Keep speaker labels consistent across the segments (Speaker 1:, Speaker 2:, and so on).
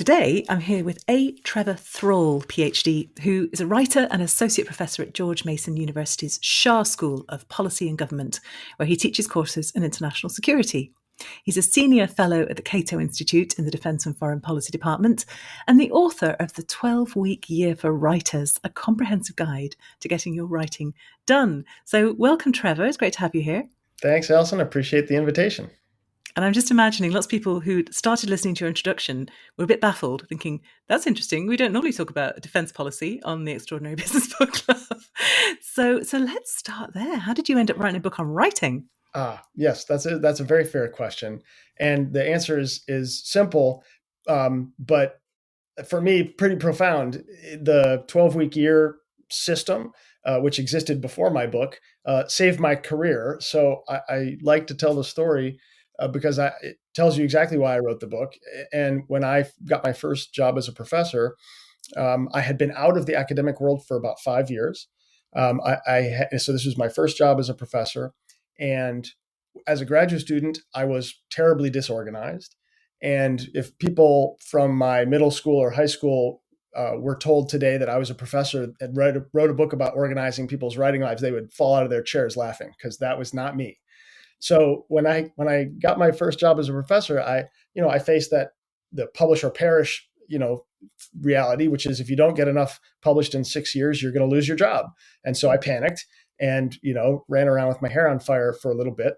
Speaker 1: Today, I'm here with Trevor Thrall, PhD, who is a writer and associate professor at George Mason University's Shah School of Policy and Government, where he teaches courses in international security. He's a senior fellow at the Cato Institute in the Defence and Foreign Policy Department, and the author of the 12-Week Year for Writers, a comprehensive guide to getting your writing done. So welcome, Trevor. It's great to have you here.
Speaker 2: Thanks, Alison. I appreciate the invitation.
Speaker 1: And I'm just imagining lots of people who started listening to your introduction were a bit baffled, thinking, that's interesting. We don't normally talk about defence policy on the Extraordinary Business Book Club. So let's start there. How did you end up writing a book on writing?
Speaker 2: Yes, that's a very fair question. And the answer is simple, but for me, pretty profound. The 12-week year system, which existed before my book, saved my career. So I like to tell the story because it tells you exactly why I wrote the book. And when I got my first job as a professor, I had been out of the academic world for about 5 years. So this was my first job as a professor. And as a graduate student, I was terribly disorganized. And if people from my middle school or high school were told today that I was a professor and wrote a book about organizing people's writing lives, they would fall out of their chairs laughing because that was not me. So when I got my first job as a professor, I faced that the publish or perish reality, which is if you don't get enough published in 6 years, you're going to lose your job. And so I panicked and ran around with my hair on fire for a little bit.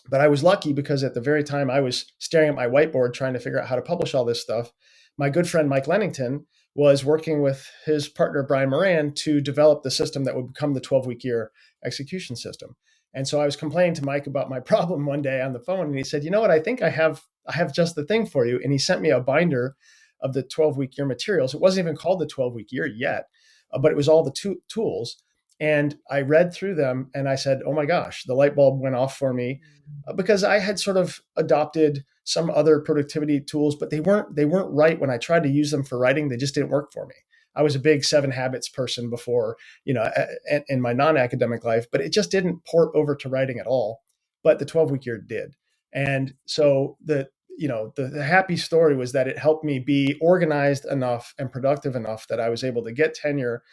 Speaker 2: But I was lucky because at the very time I was staring at my whiteboard trying to figure out how to publish all this stuff, my good friend Mike Lennington was working with his partner Brian Moran to develop the system that would become the 12-week year execution system. And so I was complaining to Mike about my problem one day on the phone, and he said, "You know what? I think I have just the thing for you." And he sent me a binder of the 12-week year materials. It wasn't even called the 12-week year yet, but it was all the tools. And I read through them and I said, oh my gosh, the light bulb went off for me because I had sort of adopted some other productivity tools, but they weren't right when I tried to use them for writing. They just didn't work for me. I was a big 7 Habits person before, in my non-academic life, but it just didn't port over to writing at all. But the 12-week year did. And so the happy story was that it helped me be organized enough and productive enough that I was able to get tenure.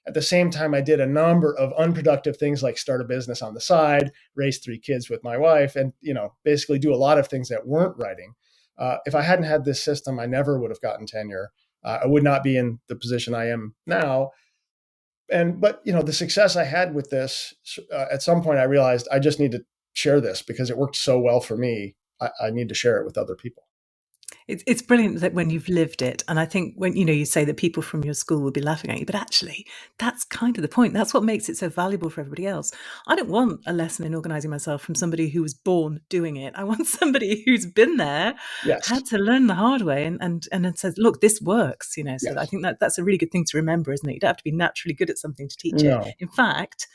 Speaker 2: At the same time, I did a number of unproductive things like start a business on the side, raise 3 kids with my wife, and basically do a lot of things that weren't writing. If I hadn't had this system, I never would have gotten tenure. I would not be in the position I am now. But the success I had with this, at some point I realized I just need to share this because it worked so well for me. I need to share it with other people.
Speaker 1: It's brilliant that when you've lived it, and I think when you say that people from your school will be laughing at you, but actually that's kind of the point. That's what makes it so valuable for everybody else. I don't want a lesson in organizing myself from somebody who was born doing it. I want somebody who's been there,
Speaker 2: Yes.
Speaker 1: had to learn the hard way, and then says, "Look, this works." So
Speaker 2: Yes.
Speaker 1: I think that's a really good thing to remember, isn't it? You don't have to be naturally good at something to teach
Speaker 2: No.
Speaker 1: it. In fact,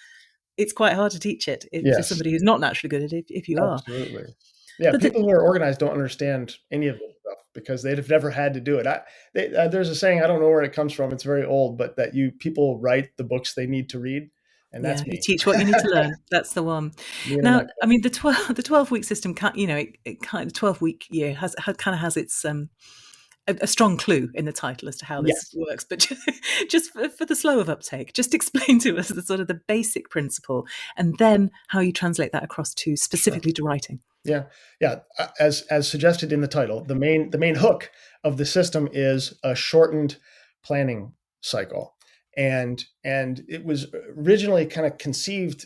Speaker 1: it's quite hard to teach it to somebody who's not naturally good at it. If you are,
Speaker 2: absolutely. Yeah, people who are organized don't understand any of this stuff because they've never had to do it. There's a saying, I don't know where it comes from. It's very old, but that people write the books they need to read, and that's me.
Speaker 1: You teach what you need to learn. That's the one. Now, I mean, the 12-week system, it kind of 12-week year kind of has its a strong clue in the title as to how this works. But just for the slow of uptake, just explain to us the sort of the basic principle, and then how you translate that across to specifically to writing.
Speaker 2: Yeah. As suggested in the title, the main hook of the system is a shortened planning cycle, and it was originally kind of conceived,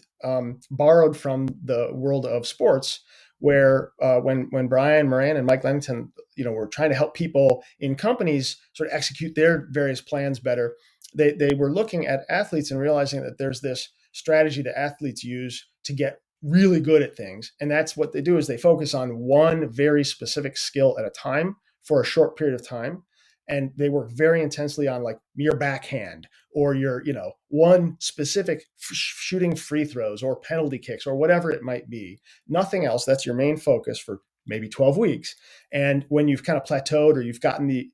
Speaker 2: borrowed from the world of sports, where when Brian Moran and Mike Lennington, were trying to help people in companies sort of execute their various plans better, they were looking at athletes and realizing that there's this strategy that athletes use to get really good at things. And that's what they do is they focus on one very specific skill at a time for a short period of time. And they work very intensely on like your backhand or your, one specific shooting free throws or penalty kicks or whatever it might be. Nothing else. That's your main focus for maybe 12 weeks. And when you've kind of plateaued or you've gotten the,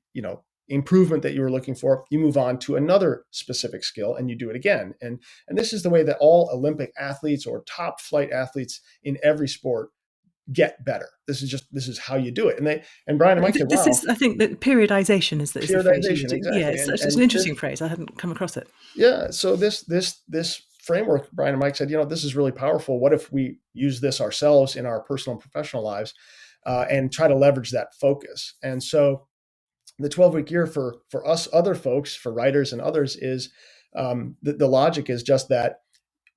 Speaker 2: improvement that you were looking for, you move on to another specific skill and you do it again. And this is the way that all Olympic athletes or top flight athletes in every sport get better. This is how you do it. And Brian and Mike said,
Speaker 1: This is,
Speaker 2: wow,
Speaker 1: I think, that periodization is the phrase you
Speaker 2: periodization,
Speaker 1: do. Yeah,
Speaker 2: exactly.
Speaker 1: it's an
Speaker 2: And
Speaker 1: interesting
Speaker 2: this,
Speaker 1: phrase. I hadn't come across it.
Speaker 2: yeah. So this framework, Brian and Mike said, this is really powerful. What if we use this ourselves in our personal and professional lives, and try to leverage that focus? And so the 12-week year for us, other folks, for writers and others, is the logic is just that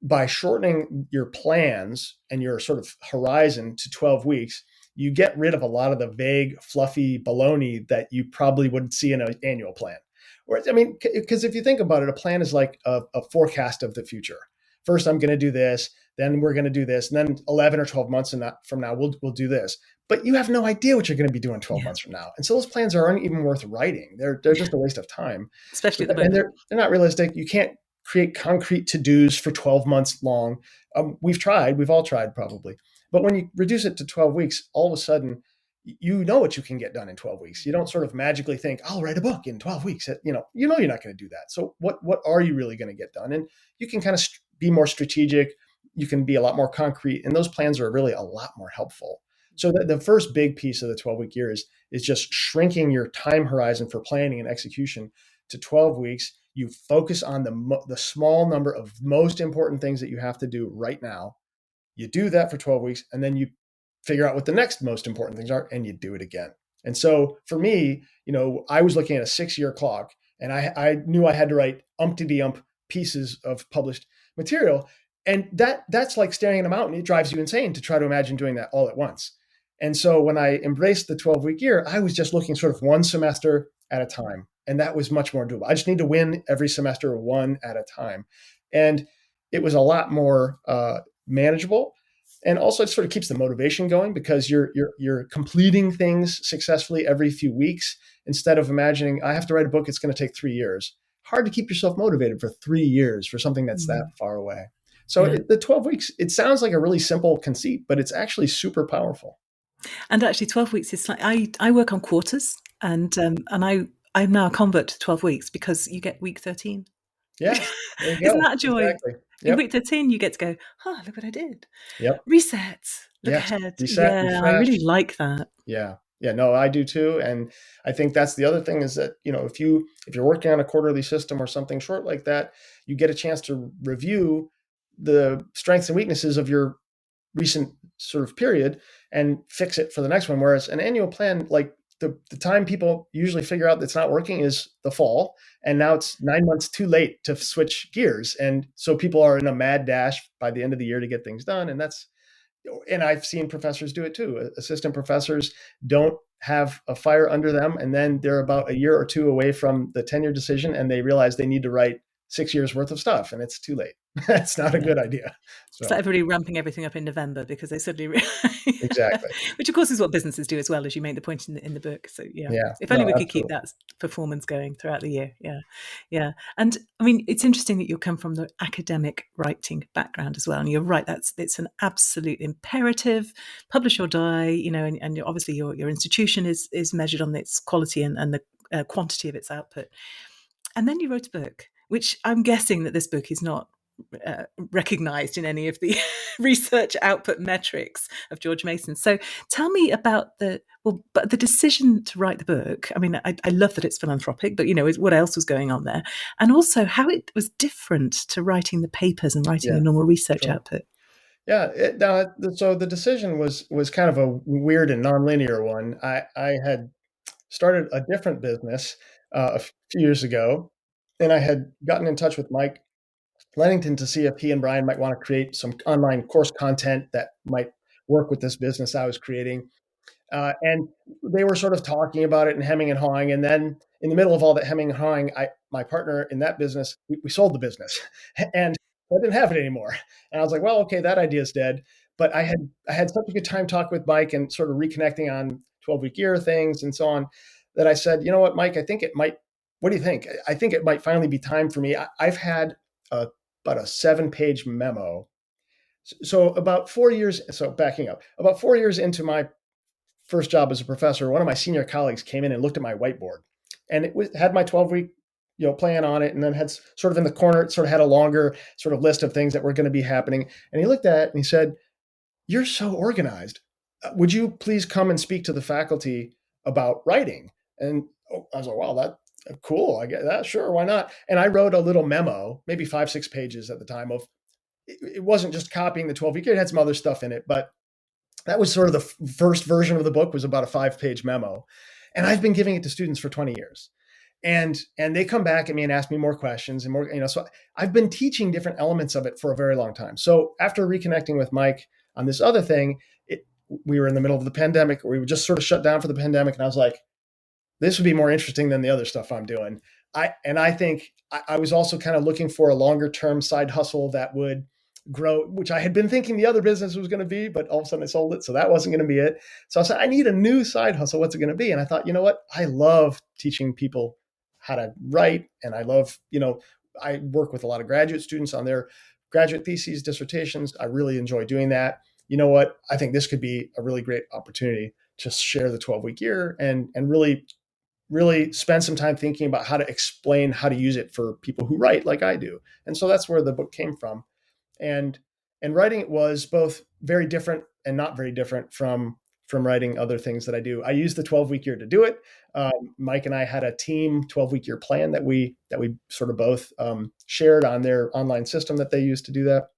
Speaker 2: by shortening your plans and your sort of horizon to 12 weeks, you get rid of a lot of the vague, fluffy baloney that you probably would see in an annual plan. Or, I mean, because if you think about it, a plan is like a forecast of the future. First, I'm going to do this, then we're going to do this, and then 11 or 12 months from now, we'll do this. But you have no idea what you're going to be doing 12
Speaker 1: Yeah,
Speaker 2: months from now. And so those plans aren't even worth writing. They're just a waste of time.
Speaker 1: especially at the
Speaker 2: And
Speaker 1: moment.
Speaker 2: they're not realistic. You can't create concrete to-dos for 12 months long. We've all tried probably. But when you reduce it to 12 weeks, all of a sudden, you know what you can get done in 12 weeks. You don't sort of magically think, I'll write a book in 12 weeks. You're not going to do that. So what are you really going to get done? And you can kind of be more strategic. You can be a lot more concrete. And those plans are really a lot more helpful. So the first big piece of the 12-week year is just shrinking your time horizon for planning and execution to 12 weeks. You focus on the small number of most important things that you have to do right now. You do that for 12 weeks, and then you figure out what the next most important things are, and you do it again. And so for me, I was looking at a 6-year clock, and I knew I had to write umpty-ump pieces of published material. And that's like staring at a mountain. It drives you insane to try to imagine doing that all at once. And so when I embraced the 12-week year, I was just looking sort of one semester at a time. And that was much more doable. I just need to win every semester one at a time. And it was a lot more manageable. And also it sort of keeps the motivation going because you're completing things successfully every few weeks instead of imagining I have to write a book, it's going to take 3 years. Hard to keep yourself motivated for 3 years for something that's that far away. So
Speaker 1: Yeah.
Speaker 2: the 12 weeks, it sounds like a really simple conceit, but it's actually super powerful.
Speaker 1: And actually, 12 weeks is like I work on quarters, and I'm now a convert to 12 weeks because you get week 13.
Speaker 2: Yeah, there you
Speaker 1: Isn't
Speaker 2: go.
Speaker 1: that a joy?
Speaker 2: Exactly.
Speaker 1: In
Speaker 2: Yep.
Speaker 1: week 13, you get to go, oh, look what I did.
Speaker 2: Yep.
Speaker 1: Reset, look
Speaker 2: Yes.
Speaker 1: ahead.
Speaker 2: Reset,
Speaker 1: Yeah, I
Speaker 2: refresh.
Speaker 1: really like that.
Speaker 2: Yeah. Yeah. No, I do too. And I think that's the other thing is that, if you're working on a quarterly system or something short like that, you get a chance to review the strengths and weaknesses of your recent sort of period and fix it for the next one. Whereas an annual plan, like the time people usually figure out that's not working is the fall. And now it's 9 months too late to switch gears. And so people are in a mad dash by the end of the year to get things done. And I've seen professors do it too. Assistant professors don't have a fire under them. And then they're about a year or two away from the tenure decision and they realize they need to write 6 years worth of stuff and it's too late. That's not a
Speaker 1: Yeah.
Speaker 2: good idea.
Speaker 1: It's like
Speaker 2: So
Speaker 1: everybody ramping everything up in November because they suddenly
Speaker 2: exactly.
Speaker 1: which of course is what businesses do as well, as you make the point in the book. So yeah,
Speaker 2: Yeah.
Speaker 1: if only
Speaker 2: No,
Speaker 1: we could keep
Speaker 2: absolutely.
Speaker 1: that performance going throughout the year. Yeah, yeah. And I mean, it's interesting that you come from the academic writing background as well. And you're right, it's an absolute imperative. Publish or die. And obviously your institution is measured on its quality and the quantity of its output. And then you wrote a book, which I'm guessing that this book is not recognized in any of the research output metrics of George Mason. So tell me about but the decision to write the book. I mean, I love that it's philanthropic, but what else was going on there? And also how it was different to writing the papers and writing
Speaker 2: Yeah.
Speaker 1: a normal research
Speaker 2: Sure.
Speaker 1: output.
Speaker 2: Yeah. So the decision was kind of a weird and nonlinear one. I had started a different business a few years ago, and I had gotten in touch with Mike Lennington to see if he and Brian might want to create some online course content that might work with this business I was creating. And they were sort of talking about it and hemming and hawing. And then in the middle of all that hemming and hawing, my partner in that business, we sold the business and I didn't have it anymore. And I was like, well, okay, that idea is dead. But I had such a good time talking with Mike and sort of reconnecting on 12-week year things and so on that I said, you know what, Mike, I think it might, what do you think? I think it might finally be time for me. I've had about a 7-page memo. So about 4 years, so backing up, about 4 years into my first job as a professor, one of my senior colleagues came in and looked at my whiteboard, and had my 12-week plan on it, and then had sort of in the corner, it sort of had a longer sort of list of things that were going to be happening. And he looked at it and he said, "You're so organized." would you please come and speak to the faculty about writing? And I was like, wow, that cool. I get that. Sure. Why not? And I wrote a little memo, maybe 5, 6 pages at the time of, it wasn't just copying the 12-week, it had some other stuff in it, but that was sort of the first version of the book, was about a 5-page memo. And I've been giving it to students for 20 years. And they come back at me and ask me more questions and more, so I've been teaching different elements of it for a very long time. So after reconnecting with Mike on this other thing, we were in the middle of the pandemic, or we were just sort of shut down for the pandemic. And I was like, this would be more interesting than the other stuff I'm doing. I think I was also kind of looking for a longer term side hustle that would grow, which I had been thinking the other business was going to be, but all of a sudden I sold it. So that wasn't going to be it. So I said, I need a new side hustle. What's it going to be? And I thought, you know what? I love teaching people how to write. And I love, I work with a lot of graduate students on their graduate theses, dissertations. I really enjoy doing that. You know what? I think this could be a really great opportunity to share the 12-week year and really spend some time thinking about how to explain how to use it for people who write like I do. And so that's where the book came from. And writing it was both very different and not very different from writing other things that I do. I used the 12-week year to do it. Mike and I had a team 12-week year plan that we sort of both shared on their online system that they used to do that.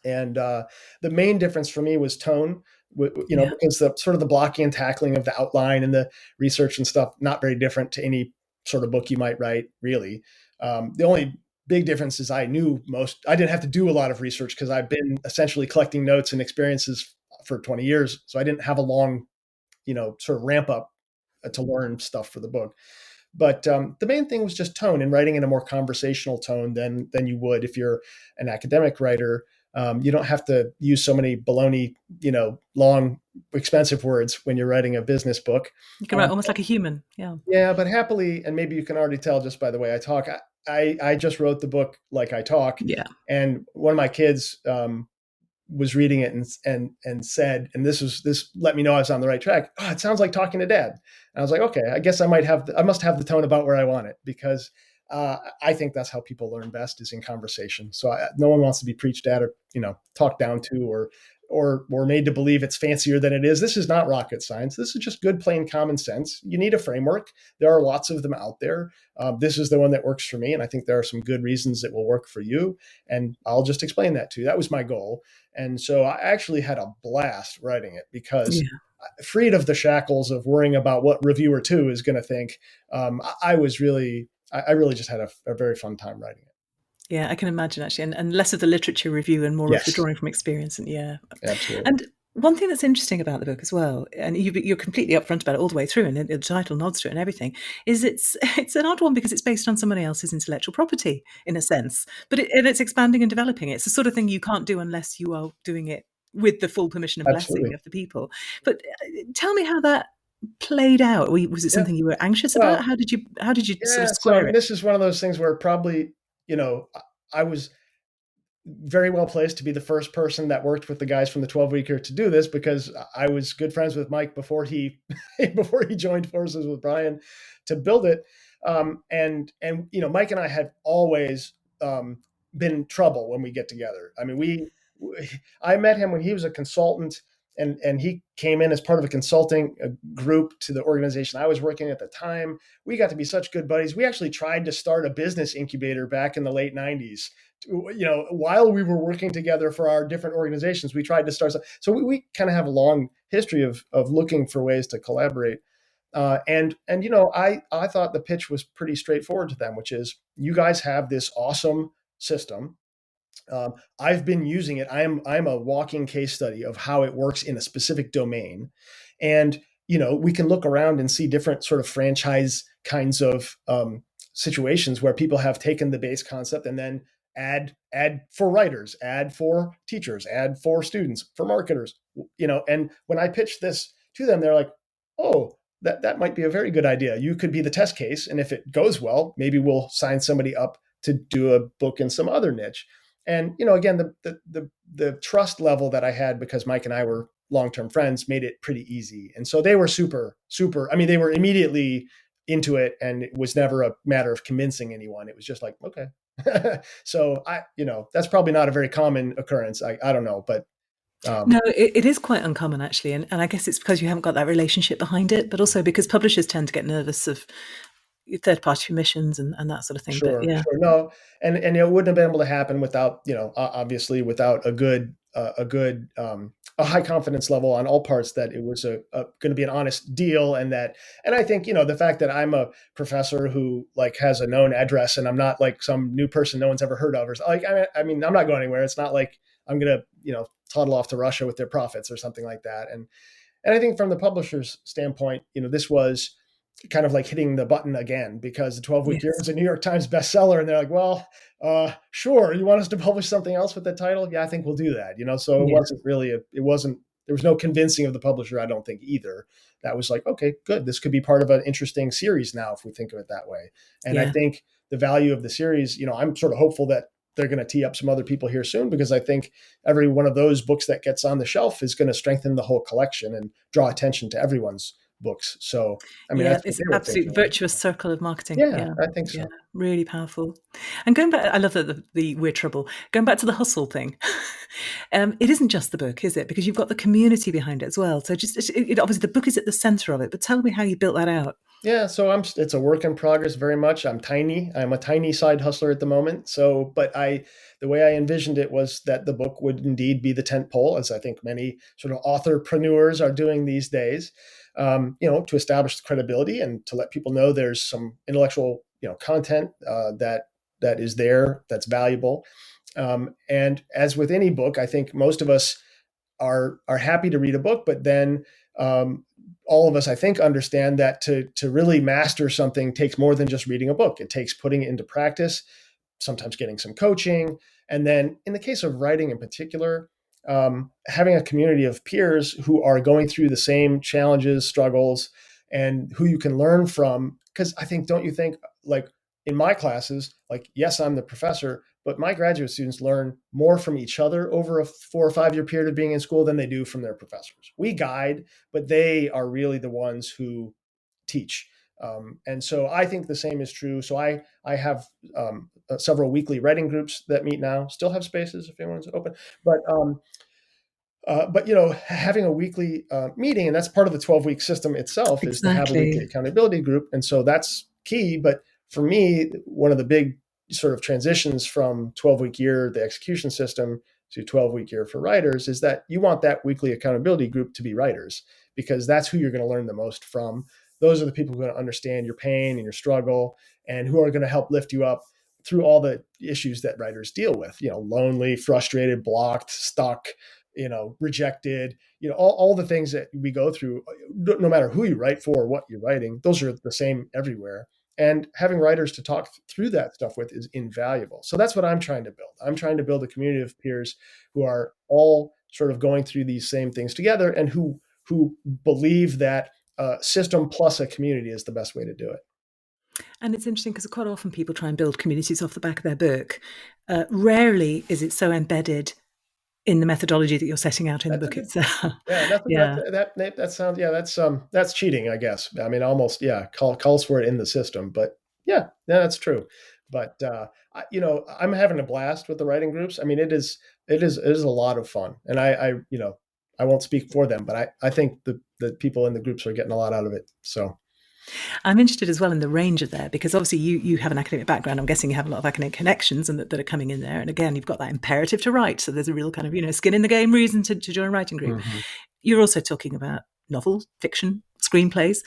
Speaker 2: And the main difference for me was tone,
Speaker 1: Yeah.
Speaker 2: because the sort of the blocking and tackling of the outline and the research and stuff, not very different to any sort of book you might write, really. The only big difference is I didn't have to do a lot of research because I've been essentially collecting notes and experiences for 20 years. So I didn't have a long, sort of ramp up to learn stuff for the book. But the main thing was just tone, and writing in a more conversational tone than you would if you're an academic writer. You don't have to use so many baloney, long, expensive words when you're writing a business book.
Speaker 1: You can write almost like a human. Yeah.
Speaker 2: Yeah, but happily, and maybe you can already tell just by the way I talk, I just wrote the book like I talk.
Speaker 1: Yeah.
Speaker 2: And one of my kids was reading it and said, and this let me know I was on the right track. Oh, it sounds like talking to dad. And I was like, okay, I guess I must have the tone about where I want it, because I think that's how people learn best, is in conversation. So no one wants to be preached at or talked down to or made to believe it's fancier than it is. This is not rocket science. This is just good, plain common sense. You need a framework. There are lots of them out there. This is the one that works for me, and I think there are some good reasons it will work for you. And I'll just explain that to you. That was my goal. And so I actually had a blast writing it, because
Speaker 1: Yeah.
Speaker 2: freed of the shackles of worrying about what reviewer two is going to think, I really just had a very fun time writing it.
Speaker 1: Yeah, I can imagine actually, and less of the literature review and more of the
Speaker 2: Yes,
Speaker 1: drawing from experience. And yeah,
Speaker 2: absolutely.
Speaker 1: and one thing that's interesting about the book as well, and you're completely upfront about it all the way through, and the title nods to it and everything, is it's an odd one because it's based on somebody else's intellectual property in a sense, but and it's expanding and developing it. It's the sort of thing you can't do unless you are doing it with the full permission and blessing
Speaker 2: Absolutely.
Speaker 1: of the people. But tell me how that played out. Was it
Speaker 2: Yeah.
Speaker 1: something you were anxious about?
Speaker 2: Well,
Speaker 1: How did you sort of
Speaker 2: yeah. So I
Speaker 1: square
Speaker 2: mean,
Speaker 1: it?
Speaker 2: this is one of those things where probably, I was very well placed to be the first person that worked with the guys from the 12-weeker to do this, because I was good friends with Mike before he before he joined forces with Brian to build it. And Mike and I had always been in trouble when we get together. I mean, I met him when he was a consultant, and he came in as part of a consulting group to the organization I was working at the time. We got to be such good buddies. We actually tried to start a business incubator back in the late 90s. While we were working together for our different organizations, we tried to start. So we kind of have a long history of looking for ways to collaborate. I thought the pitch was pretty straightforward to them, which is, you guys have this awesome system. I've been using it. I'm a walking case study of how it works in a specific domain, and we can look around and see different sort of franchise kinds of situations where people have taken the base concept and then add for writers, add for teachers, add for students, for marketers. And when I pitched this to them, they're like, "Oh, that might be a very good idea. You could be the test case, and if it goes well, maybe we'll sign somebody up to do a book in some other niche." And again, the trust level that I had, because Mike and I were long-term friends, made it pretty easy. And so they were super, super. I mean, they were immediately into it, and it was never a matter of convincing anyone. It was just like, okay. So that's probably not a very common occurrence. I don't know, but Um,
Speaker 1: No, it is quite uncommon actually, and I guess it's because you haven't got that relationship behind it, but also because publishers tend to get nervous of third party permissions and that sort of thing. But
Speaker 2: Sure,
Speaker 1: yeah,
Speaker 2: sure. No, and it wouldn't have been able to happen without, obviously without a high confidence level on all parts that it was going to be an honest deal, and I think, the fact that I'm a professor who like has a known address and I'm not like some new person no one's ever heard of, or like, I mean, I'm not going anywhere. It's not like I'm gonna, toddle off to Russia with their profits or something like that. And I think from the publisher's standpoint, this was kind of like hitting the button again, because the 12-week year
Speaker 1: yes,
Speaker 2: was a New York Times bestseller. And they're like, well, sure. You want us to publish something else with that title? Yeah, I think we'll do that. So it
Speaker 1: yeah,
Speaker 2: wasn't really, there was no convincing of the publisher, I don't think either. That was like, okay, good. This could be part of an interesting series now, if we think of it that way. And I
Speaker 1: yeah.
Speaker 2: think the value of the series, I'm sort of hopeful that they're going to tee up some other people here soon, because I think every one of those books that gets on the shelf is going to strengthen the whole collection and draw attention to everyone's books. So, I mean,
Speaker 1: Yeah,
Speaker 2: that's what
Speaker 1: it's
Speaker 2: they were
Speaker 1: absolute
Speaker 2: thinking, right?
Speaker 1: virtuous circle of marketing.
Speaker 2: Yeah,
Speaker 1: Yeah,
Speaker 2: I think
Speaker 1: yeah,
Speaker 2: so.
Speaker 1: really powerful. And going back, I love that the weird trouble. Going back to the hustle thing, it isn't just the book, is it? Because you've got the community behind it as well. So just obviously the book is at the center of it, but tell me how you built that out.
Speaker 2: Yeah, so it's a work in progress very much. I'm tiny. I'm a tiny side hustler at the moment. So, but the way I envisioned it was that the book would indeed be the tent pole, as I think many sort of authorpreneurs are doing these days. To establish the credibility and to let people know there's some intellectual, content that is there, that's valuable. And as with any book, I think most of us are happy to read a book, but then all of us, I think, understand that to really master something takes more than just reading a book. It takes putting it into practice, sometimes getting some coaching, and then in the case of writing in particular, having a community of peers who are going through the same challenges, struggles, and who you can learn from. Because I think, don't you think, like in my classes, like, yes, I'm the professor, but my graduate students learn more from each other over a 4 or 5 year period of being in school than they do from their professors. We guide, but they are really the ones who teach. And so I think the same is true. So I have several weekly writing groups that meet now. Still have spaces if anyone's open, but having a weekly meeting, and that's part of the 12-week system itself, is to have a weekly
Speaker 1: Exactly.
Speaker 2: accountability group, and so that's key. But for me, one of the big sort of transitions from 12-week year, the execution system, to 12-week year for writers, is that you want that weekly accountability group to be writers, because that's who you're going to learn the most from. Those are the people who are going to understand your pain and your struggle, and who are going to help lift you up through all the issues that writers deal with. Lonely, frustrated, blocked, stuck, rejected, all the things that we go through, no matter who you write for or what you're writing, those are the same everywhere. And having writers to talk through that stuff with is invaluable. So that's what I'm trying to build. I'm trying to build a community of peers who are all sort of going through these same things together, and who believe that system plus a community is the best way to do it.
Speaker 1: And it's interesting because quite often people try and build communities off the back of their book. Rarely is it so embedded in the methodology that you're setting out in the
Speaker 2: That's a
Speaker 1: book
Speaker 2: good
Speaker 1: itself.
Speaker 2: Yeah,
Speaker 1: Yeah.
Speaker 2: that sounds, yeah, that's cheating, I guess. I mean, almost, yeah, calls for it in the system, but yeah, that's true. But I'm having a blast with the writing groups. I mean, it is a lot of fun, and I won't speak for them, but I think the people in the groups are getting a lot out of it. So
Speaker 1: I'm interested as well in the range of there because obviously you have an academic background. I'm guessing you have a lot of academic connections and that are coming in there. And again, you've got that imperative to write. So there's a real kind of, skin in the game reason to join a writing group.
Speaker 2: mhm.
Speaker 1: You're also talking about novels, fiction, screenplays.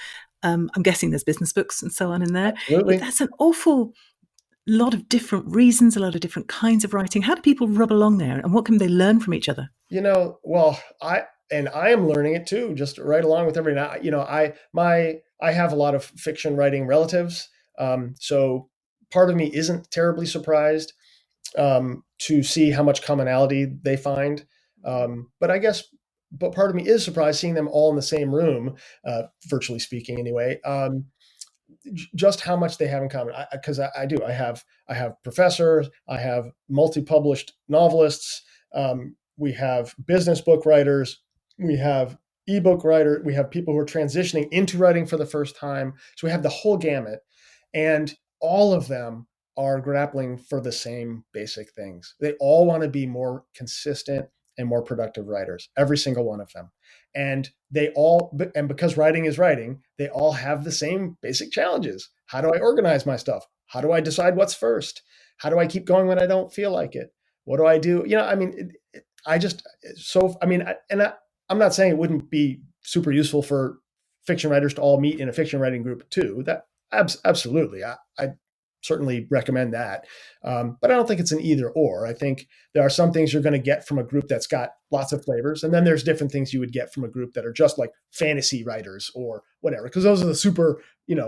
Speaker 1: I'm guessing there's business books and so on in there.
Speaker 2: Absolutely.
Speaker 1: That's an awful lot of different reasons, a lot of different kinds of writing. How do people rub along there and what can they learn from each other?
Speaker 2: Well, I am learning it too, just right along with every now. I have a lot of fiction writing relatives, so part of me isn't terribly surprised to see how much commonality they find. But I guess, but part of me is surprised seeing them all in the same room, virtually speaking, anyway. Just how much they have in common, because I do. I have professors, I have multi-published novelists, we have business book writers, we have ebook writer, we have people who are transitioning into writing for the first time. So we have the whole gamut, and all of them are grappling for the same basic things. They all want to be more consistent and more productive writers, every single one of them. And and because writing is writing, they all have the same basic challenges. How do I organize my stuff? How do I decide what's first? How do I keep going when I don't feel like it? What do I do? I mean, I just, so, I mean, I'm not saying it wouldn't be super useful for fiction writers to all meet in a fiction writing group too. That absolutely, I certainly recommend that. But I don't think it's an either or. I think there are some things you're going to get from a group that's got lots of flavors, and then there's different things you would get from a group that are just like fantasy writers or whatever, because those are the super,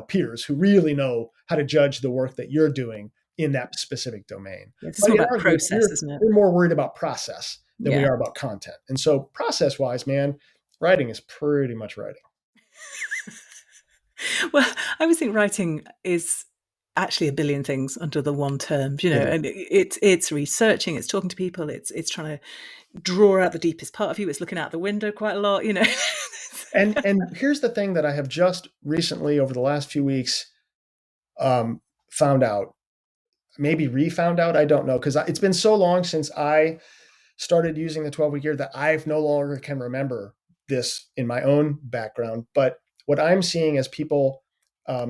Speaker 2: peers who really know how to judge the work that you're doing in that specific domain.
Speaker 1: Yeah, it's
Speaker 2: But
Speaker 1: more
Speaker 2: in
Speaker 1: about
Speaker 2: our group,
Speaker 1: process, isn't it?
Speaker 2: we're more worried about process than we
Speaker 1: Yeah.
Speaker 2: are about content. And so process wise, man, writing is pretty much writing.
Speaker 1: Well, I always think writing is actually a billion things under the one term,
Speaker 2: It is.
Speaker 1: and it's researching, it's talking to people, it's trying to draw out the deepest part of you, it's looking out the window quite a lot.
Speaker 2: And here's the thing that I have just recently, over the last few weeks, found out, maybe refound out. I don't know, because it's been so long since I started using the 12-week year that I've no longer can remember this in my own background. But what I'm seeing as people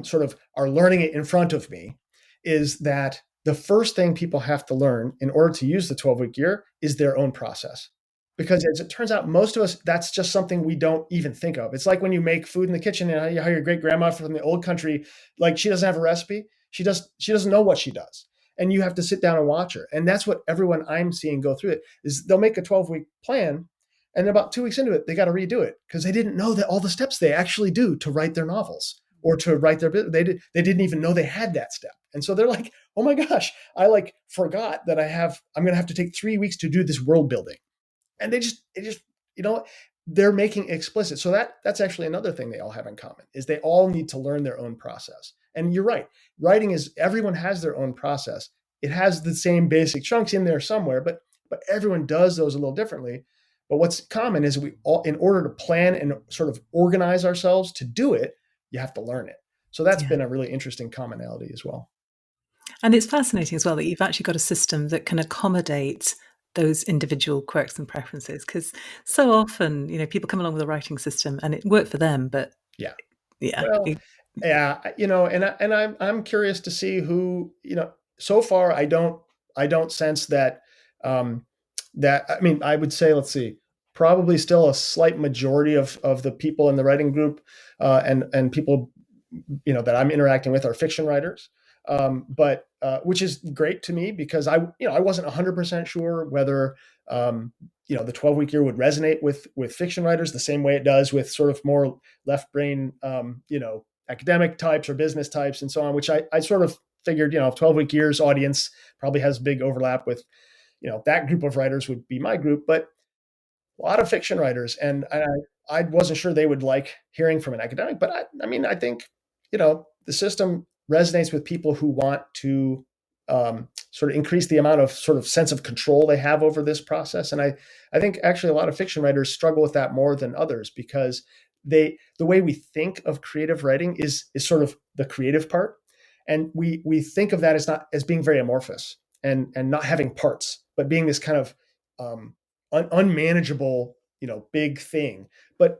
Speaker 2: sort of are learning it in front of me is that the first thing people have to learn in order to use the 12-week year is their own process. Because as it turns out, most of us, that's just something we don't even think of. It's like when you make food in the kitchen and how your great grandma from the old country, like she doesn't have a recipe. She doesn't know what she does. And you have to sit down and watch her. And that's what everyone I'm seeing go through it is they'll make a 12-week plan. And about 2 weeks into it, they got to redo it because they didn't know that all the steps they actually do to write their novels or to write their business. They didn't even know they had that step. And so they're like, oh my gosh, I like forgot that I'm going to have to take 3 weeks to do this world building. And it just, they're making explicit. So that's actually another thing they all have in common is they all need to learn their own process. And you're right. Writing is, everyone has their own process. It has the same basic chunks in there somewhere, but everyone does those a little differently. But what's common is we all, in order to plan and sort of organize ourselves to do it, you have to learn it. So that's
Speaker 1: Yeah.
Speaker 2: been a really interesting commonality as well.
Speaker 1: And it's fascinating as well that you've actually got a system that can accommodate those individual quirks and preferences. Because so often, people come along with a writing system and it worked for them, but
Speaker 2: Yeah.
Speaker 1: yeah,
Speaker 2: Well, yeah, I'm curious to see who, so far I don't sense that that I mean, I would say, let's see, probably still a slight majority of the people in the writing group and people that I'm interacting with are fiction writers. But which is great to me because I wasn't 100% sure whether the 12-week year would resonate with fiction writers the same way it does with sort of more left brain academic types or business types and so on, which I sort of figured 12-week years audience probably has big overlap with that group of writers would be my group, but a lot of fiction writers, and I wasn't sure they would like hearing from an academic, but I mean, I think the system resonates with people who want to sort of increase the amount of sort of sense of control they have over this process, and I think actually a lot of fiction writers struggle with that more than others because the way we think of creative writing is sort of the creative part, and we think of that as not as being very amorphous and not having parts, but being this kind of unmanageable, big thing. But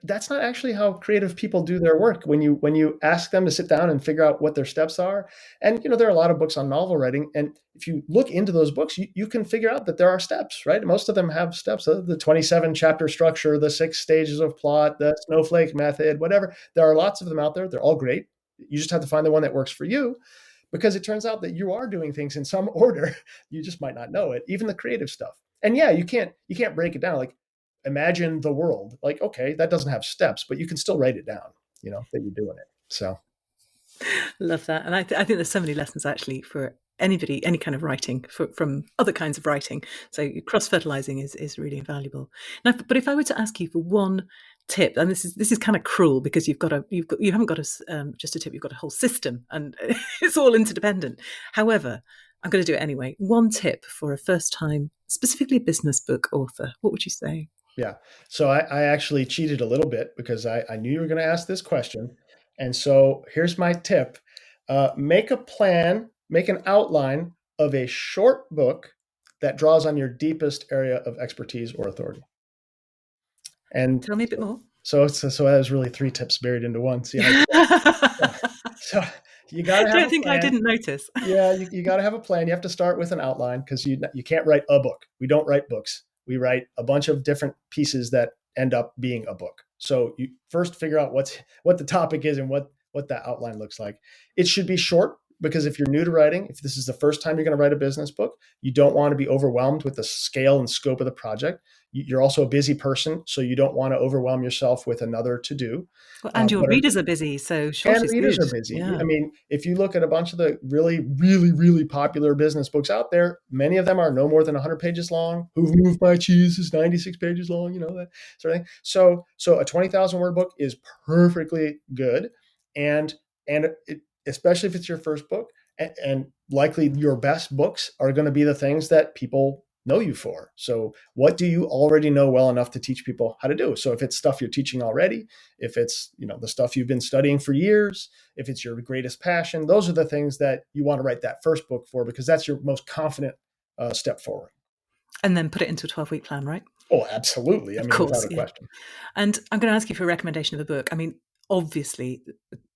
Speaker 2: that's not actually how creative people do their work. When you ask them to sit down and figure out what their steps are, and there are a lot of books on novel writing, and if you look into those books, you can figure out that there are steps, right? Most of them have steps. The 27 chapter structure, the 6 stages of plot, the snowflake method, whatever. There are lots of them out there. They're all great. You just have to find the one that works for you because it turns out that you are doing things in some order. You just might not know it, even the creative stuff. And yeah, you can't break it down. Like imagine the world. Like, okay, that doesn't have steps, but you can still write it down, that you're doing it. So
Speaker 1: love that. And I think there's so many lessons actually for anybody, any kind of writing from other kinds of writing. So cross fertilizing is really invaluable. Now, but if I were to ask you for one tip, and this is kind of cruel because you haven't got just a tip, you've got a whole system, and it's all interdependent. However, I'm going to do it anyway. One tip for a first time, specifically a business book author. What would you say?
Speaker 2: yeah. So I actually cheated a little bit because I knew you were going to ask this question. And so here's my tip. Make a plan, make an outline of a short book that draws on your deepest area of expertise or authority. And
Speaker 1: Tell me a bit more.
Speaker 2: so that was really 3 tips buried into one. See how so, so you got to have
Speaker 1: Don't
Speaker 2: a
Speaker 1: think I
Speaker 2: plan.
Speaker 1: didn't notice.
Speaker 2: Yeah, you got to have a plan. You have to start with an outline because you can't write a book. We don't write books. We write a bunch of different pieces that end up being a book. So you first figure out what the topic is and what that outline looks like. It should be short because if you're new to writing, if this is the first time you're going to write a business book, you don't want to be overwhelmed with the scale and scope of the project. You're also a busy person, so you don't want to overwhelm yourself with another to do.
Speaker 1: Well, and your
Speaker 2: But
Speaker 1: readers are busy, so short
Speaker 2: and
Speaker 1: is
Speaker 2: readers
Speaker 1: good.
Speaker 2: are busy.
Speaker 1: Yeah.
Speaker 2: I mean, if you look at a bunch of the really, really, really popular business books out there, many of them are no more than 100 pages long. Who've moved my cheese is 96 pages long, that sort of thing. So a 20,000 word book is perfectly good, and especially if it's your first book, and likely your best books are going to be the things that people know you for. So what do you already know well enough to teach people how to do? So if it's stuff you're teaching already, if it's the stuff you've been studying for years, if it's your greatest passion, those are the things that you want to write that first book for, because that's your most confident step forward.
Speaker 1: And then put it into a 12-week plan, right?
Speaker 2: Oh, absolutely. I
Speaker 1: Of
Speaker 2: mean, without
Speaker 1: course,
Speaker 2: a
Speaker 1: yeah.
Speaker 2: question.
Speaker 1: And I'm going to ask you for a recommendation of a book. I mean, obviously,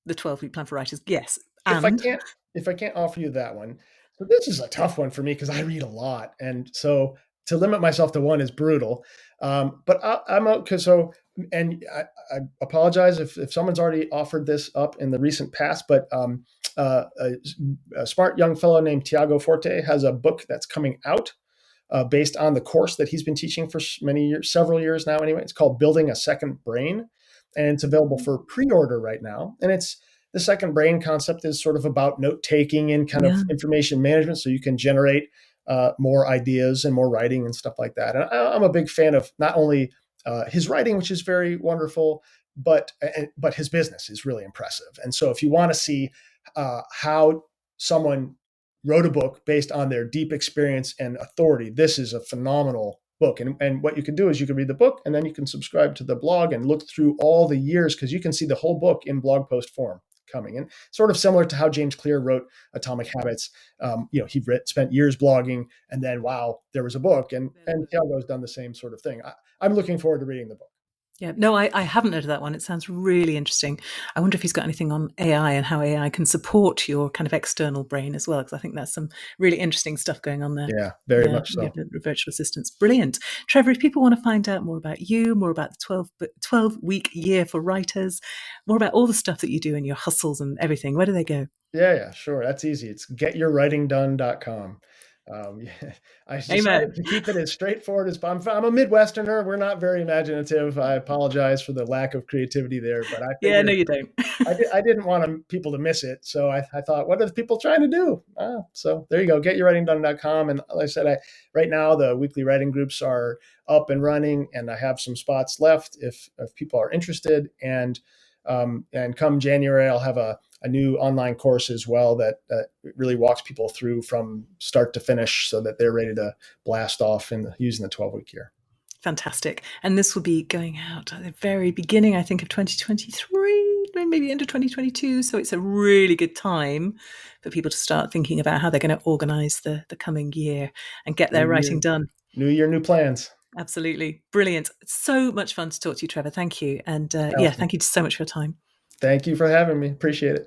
Speaker 1: the 12-week plan for writers, yes.
Speaker 2: If I
Speaker 1: And
Speaker 2: can't if I can't offer you that one, so this is a tough one for me because I read a lot, and so to limit myself to one is brutal. But I'm okay. So, and I apologize if someone's already offered this up in the recent past, but a smart young fellow named Tiago Forte has a book that's coming out based on the course that he's been teaching for many years, several years now. Anyway, it's called Building a Second Brain, and it's available for pre-order right now. And it's the second brain concept is sort of about note taking and kind of
Speaker 1: yeah,
Speaker 2: information management, so you can generate more ideas and more writing and stuff like that. And I'm a big fan of not only his writing, which is very wonderful, but his business is really impressive. And so, if you want to see how someone wrote a book based on their deep experience and authority, this is a phenomenal book. And what you can do is you can read the book and then you can subscribe to the blog and look through all the years, because you can see the whole book in blog post form coming in, sort of similar to how James Clear wrote Atomic Habits. He spent years blogging, and then wow, there was a book, and Tiago's done the same sort of thing. I'm looking forward to reading the book.
Speaker 1: yeah. No, I haven't heard of that one. It sounds really interesting. I wonder if he's got anything on AI and how AI can support your kind of external brain as well, because I think there's some really interesting stuff going on there.
Speaker 2: Yeah, very
Speaker 1: Yeah,
Speaker 2: much
Speaker 1: yeah,
Speaker 2: so.
Speaker 1: the virtual assistants. Brilliant. Trevor, if people want to find out more about you, more about the 12-week year for writers, more about all the stuff that you do and your hustles and everything, where do they go?
Speaker 2: Yeah, sure. That's easy. It's getyourwritingdone.com. Yeah, I decided
Speaker 1: Amen.
Speaker 2: to keep it as straightforward as possible. I'm a Midwesterner. We're not very imaginative. I apologize for the lack of creativity there, but I
Speaker 1: Yeah, no,
Speaker 2: figured
Speaker 1: you don't.
Speaker 2: I didn't want people to miss it. So I thought, what are the people trying to do? So there you go, getyourwritingdone.com. And like I said, right now the weekly writing groups are up and running, and I have some spots left if people are interested. And come January, I'll have a new online course as well that really walks people through from start to finish so that they're ready to blast off in using the 12-week year.
Speaker 1: Fantastic. And this will be going out at the very beginning, I think, of 2023, maybe into 2022. So it's a really good time for people to start thinking about how they're going to organize the coming year and get
Speaker 2: New
Speaker 1: their writing
Speaker 2: year,
Speaker 1: done.
Speaker 2: new year, new plans.
Speaker 1: Absolutely. Brilliant. So much fun to talk to you, Trevor. Thank you. And yeah,
Speaker 2: Allison,
Speaker 1: thank you so much for your time.
Speaker 2: thank you for having me. Appreciate it.